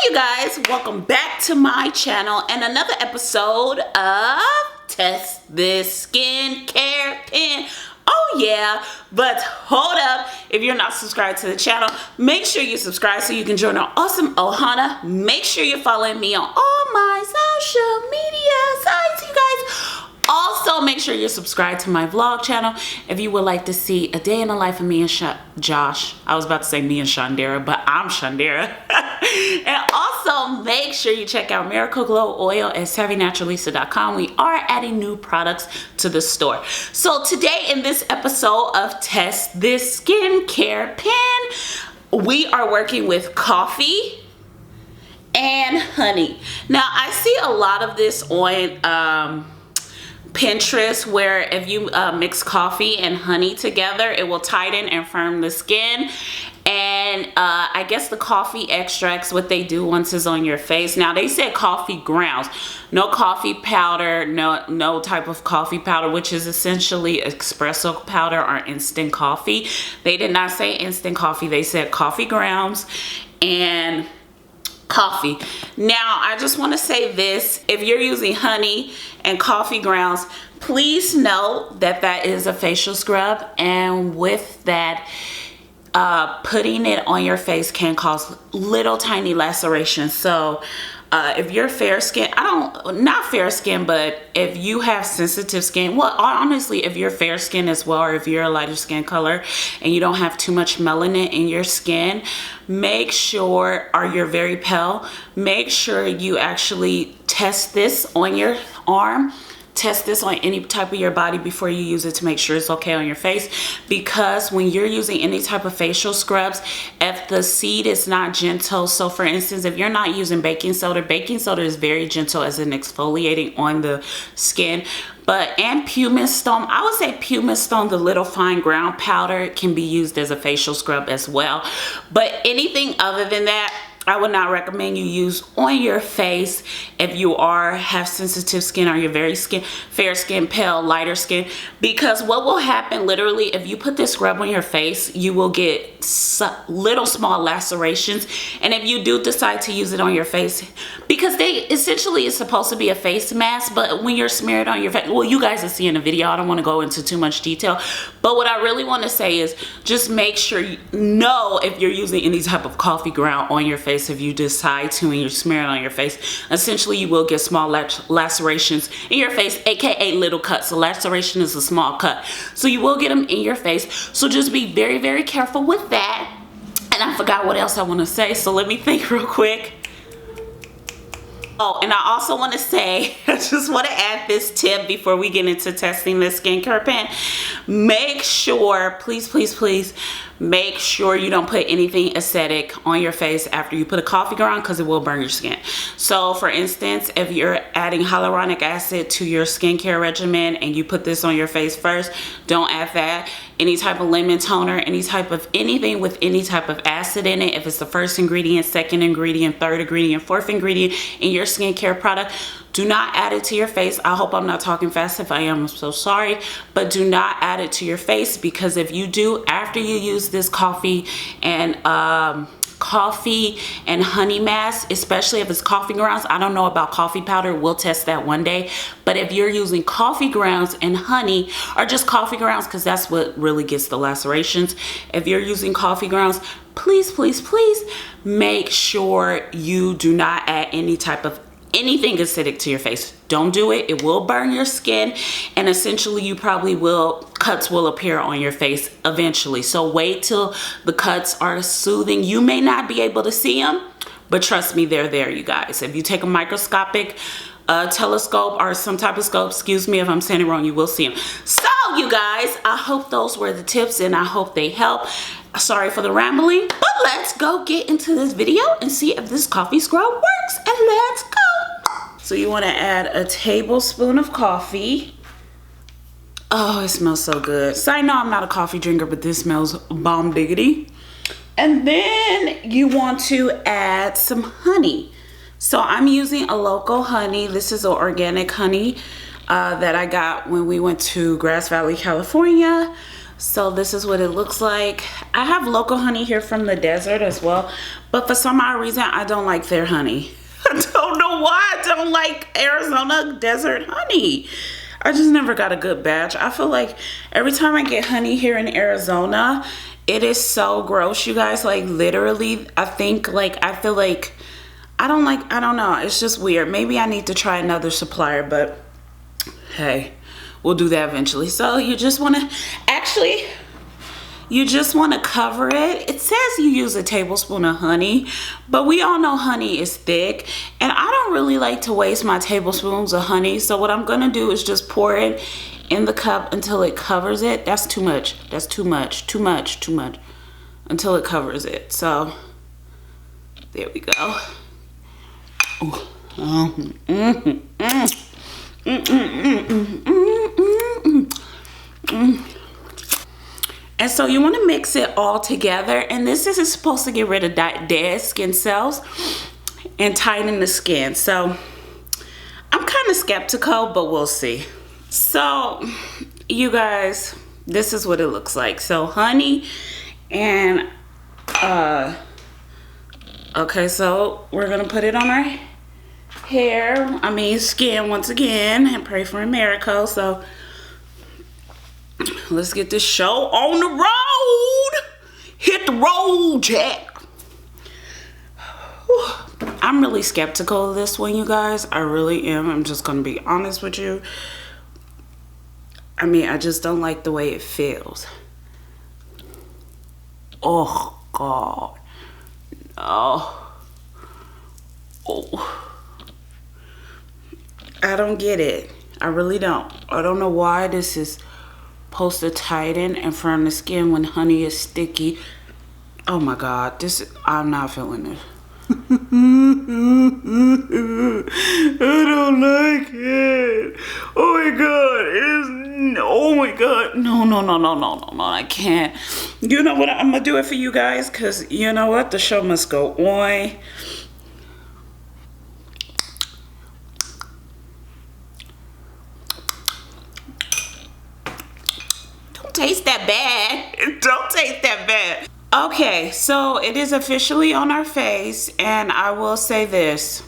you guys, welcome back to my channel and another episode of Test This Skincare Pen. Oh yeah, but hold up, if you're not subscribed to the channel, make sure you subscribe so you can join our awesome Ohana. Make sure you're following me on all my social media sites, you guys. Also, make sure you're subscribed to my vlog channel if you would like to see a day in the life of me and Josh. I was about to say me and Shundara, but I'm Shundara. And also, make sure you check out Miracle Glow Oil at SavvyNaturalista.com. We are adding new products to the store. So today in this episode of Test This Skincare Pen, we are working with coffee and honey. Now, I see a lot of this on Pinterest, where if you mix coffee and honey together, it will tighten and firm the skin. And I guess the coffee extracts, what they do once it's on your face. Now, they said coffee grounds, no coffee powder, no type of coffee powder, which is essentially espresso powder or instant coffee. They did not say instant coffee. They said coffee grounds and coffee. Now, I just want to say this: if you're using honey and coffee grounds, please note that that is a facial scrub, and with that, putting it on your face can cause little tiny lacerations. So if you're fair skin, not fair skin, but if you have sensitive skin, well, honestly, if you're fair skin as well, or if you're a lighter skin color and you don't have too much melanin in your skin, make sure, or you're very pale, make sure you actually test this on your arm. Test this on any type of your body before you use it to make sure it's okay on your face, because when you're using any type of facial scrubs, if the seed is not gentle, so for instance, if you're not using baking soda is very gentle as an exfoliating on the skin. And pumice stone, I would say pumice stone, the little fine ground powder, can be used as a facial scrub as well. But anything other than that, I would not recommend you use on your face if you have sensitive skin, or you're very fair skin, pale, lighter skin, because what will happen literally, if you put this scrub on your face, you will get little small lacerations. And if you do decide to use it on your face, because they essentially is supposed to be a face mask, but when you're smeared on your face, well, you guys will see in the video, I don't want to go into too much detail, but what I really want to say is just make sure you know if you're using any type of coffee ground on your face. If you decide to and you're smearing on your face, essentially you will get small lacerations in your face, aka little cuts. A laceration is a small cut, so you will get them in your face. So just be very, very careful with that. And I forgot what else I want to say, so let me think real quick. Oh, and I also want to say, I just want to add this tip before we get into testing this skincare pen. Make sure, please, please, please, make sure you don't put anything acidic on your face after you put a coffee ground, because it will burn your skin. So for instance, if you're adding hyaluronic acid to your skincare regimen and you put this on your face first, don't add that. Any type of lemon toner, any type of anything with any type of acid in it, if it's the first ingredient, second ingredient, third ingredient, fourth ingredient in your skincare product, do not add it to your face. I hope I'm not talking fast. If I am, I'm so sorry. But do not add it to your face, because if you do, after you use this coffee and honey mask, especially if it's coffee grounds, I don't know about coffee powder, we'll test that one day, but if you're using coffee grounds and honey, or just coffee grounds, because that's what really gets the lacerations, if you're using coffee grounds, please, please, please make sure you do not add any type of anything acidic to your face. Don't do it. It will burn your skin, and essentially you probably cuts will appear on your face eventually. So wait till the cuts are soothing. You may not be able to see them, but trust me, they're there, you guys. If you take a microscopic telescope or some type of scope, excuse me if I'm saying it wrong, you will see them. So you guys, I hope those were the tips and I hope they help. Sorry for the rambling, but let's go get into this video and see if this coffee scrub works, and let's go. So you want to add a tablespoon of coffee. Oh, it smells so good. So I know I'm not a coffee drinker, but this smells bomb diggity. And then you want to add some honey. So I'm using a local honey. This is an organic honey that I got when we went to Grass Valley, California. So this is what it looks like. I have local honey here from the desert as well, but for some odd reason I don't like their honey. I don't know why I don't like Arizona desert honey. I just never got a good batch. I feel like every time I get honey here in Arizona, it is so gross, you guys. Like literally, I feel like I don't know. It's just weird. Maybe I need to try another supplier, but hey, we'll do that eventually. So you just want to cover it. It says you use a tablespoon of honey, but we all know honey is thick, and I don't really like to waste my tablespoons of honey. So what I'm gonna do is just pour it in the cup until it covers it. That's too much. That's too much. Too much. Too much. Until it covers it. So there we go. And so you want to mix it all together, and this is supposed to get rid of dead skin cells and tighten the skin. So I'm kind of skeptical, but we'll see. So you guys, this is what it looks like. So honey and okay, so we're gonna put it on our skin once again, and pray for a miracle. So let's get this show on the road. Hit the road, Jack. I'm really skeptical of this one, you guys. I really am. I'm just gonna be honest with you. I mean, I just don't like the way it feels. Oh God. Oh. I don't get it. I really don't. I don't know why this is supposed to tighten and firm the skin when honey is sticky. Oh my God, I'm not feeling this. I don't like it. Oh my God. No, I can't. You know what? I'm gonna do it for you guys, because you know what? The show must go on. Taste that bad. It don't taste that bad. Okay, so it is officially on our face, and I will say this.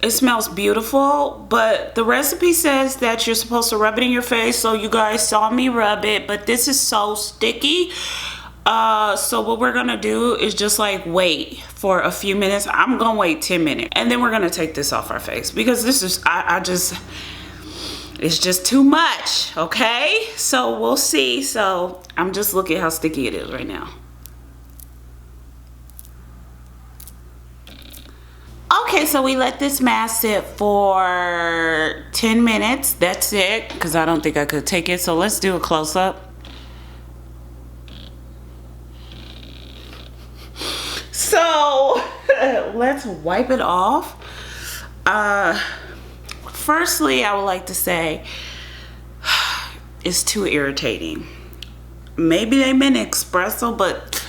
It smells beautiful, but the recipe says that you're supposed to rub it in your face, so you guys saw me rub it, but this is so sticky. So what we're gonna do is just like wait for a few minutes. I'm gonna wait 10 minutes, and then we're gonna take this off our face, because this is, it's just too much, okay? So we'll see. So I'm just looking how sticky it is right now. Okay, so we let this mask sit for 10 minutes. That's it, because I don't think I could take it. So let's do a close-up. So let's wipe it off. Firstly, I would like to say it's too irritating. Maybe they meant espresso, but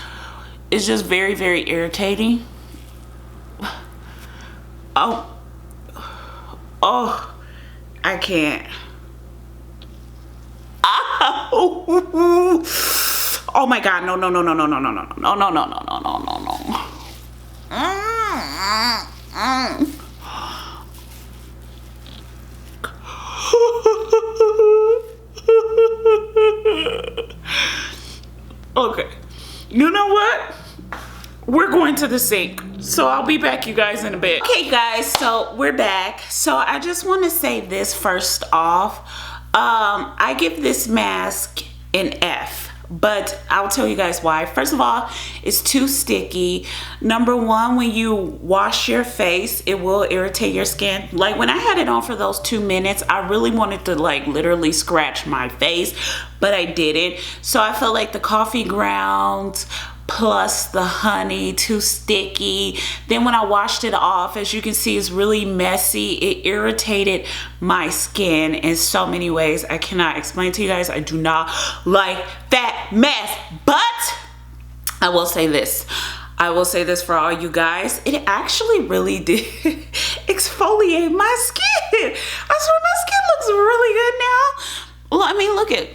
it's just very, very irritating. Oh, I can't. Oh my God, no. Okay, you know what? We're going to the sink, so I'll be back, you guys, in a bit. Okay guys, so we're back. So I just want to say this first off. I give this mask an F, but I'll tell you guys why. First of all, it's too sticky. Number one, when you wash your face, it will irritate your skin. Like when I had it on for those 2 minutes, I really wanted to like literally scratch my face, but I didn't. So I felt like the coffee grounds plus the honey too sticky. Then when I washed it off, as you can see, it's really messy. It irritated my skin in so many ways. I cannot explain to you guys. I do not like that mess. But I will say this. I will say this for all you guys. It actually really did exfoliate my skin. I swear my skin looks really good now. Well, I mean, look at.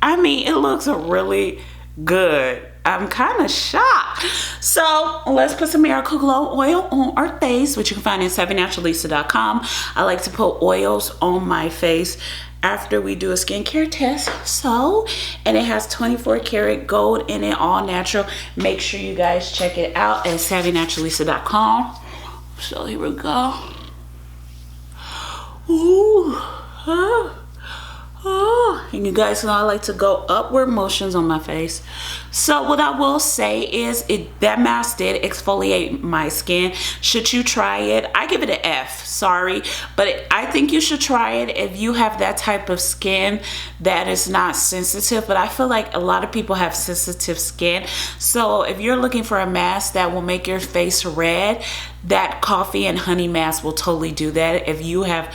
I mean, it looks really good. I'm kind of shocked. So let's put some Miracle Glow oil on our face, which you can find at savvynaturalista.com. I like to put oils on my face after we do a skincare test. So, and it has 24 karat gold in it, all natural. Make sure you guys check it out at savvynaturalista.com. So here we go. Ooh, and you guys know I like to go upward motions on my face. So what I will say is that mask did exfoliate my skin. Should you try it? I give it an F, sorry, but I think you should try it if you have that type of skin that is not sensitive. But I feel like a lot of people have sensitive skin, so if you're looking for a mask that will make your face red, that coffee and honey mask will totally do that. If you have,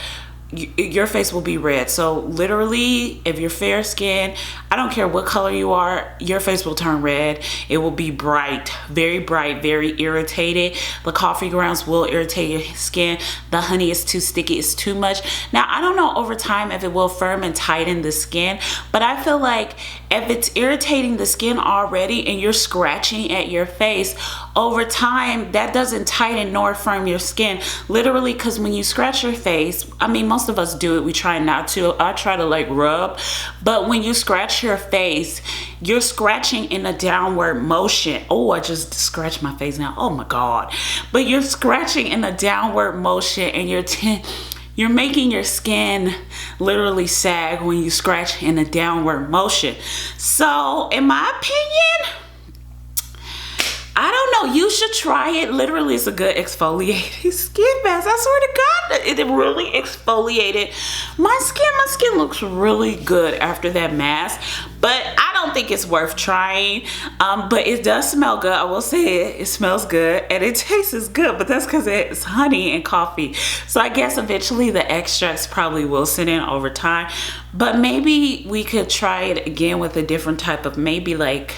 your face will be red. So literally, if you're fair skin, I don't care what color you are, your face will turn red. It will be bright, very irritated. The coffee grounds will irritate your skin. The honey is too sticky, it's too much. Now I don't know over time if it will firm and tighten the skin, but I feel like if it's irritating the skin already and you're scratching at your face, over time that doesn't tighten nor firm your skin. Literally, because when you scratch your face, I mean, most of us do it, we try not to. I try to like rub, but when you scratch your face, you're scratching in a downward motion. Oh, I just scratched my face now, oh my god. But you're scratching in a downward motion and you're making your skin literally sag when you scratch in a downward motion. So in my opinion, I don't know, you should try it. Literally, it's a good exfoliating skin mask. I swear to God, it really exfoliated my skin. My skin looks really good after that mask, but I don't think it's worth trying. But it does smell good. I will say it smells good and it tastes good, but that's because it's honey and coffee. So I guess eventually the extracts probably will sit in over time, but maybe we could try it again with a different type of, maybe like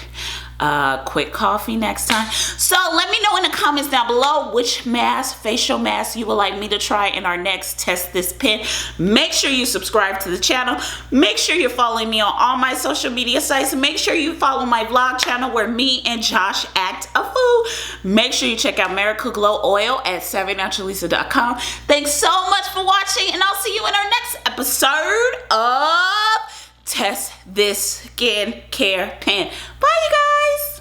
quick coffee next time. So let me know in the comments down below which mask, facial mask, you would like me to try in our next Test This Pen. Make sure you subscribe to the channel. Make sure you're following me on all my social media sites. Make sure you follow my vlog channel where me and Josh act a fool. Make sure you check out Miracle Glow Oil at savvynaturalista.com. Thanks so much for watching, and I'll see you in our next episode of Test This Skincare Pen. Bye, you guys.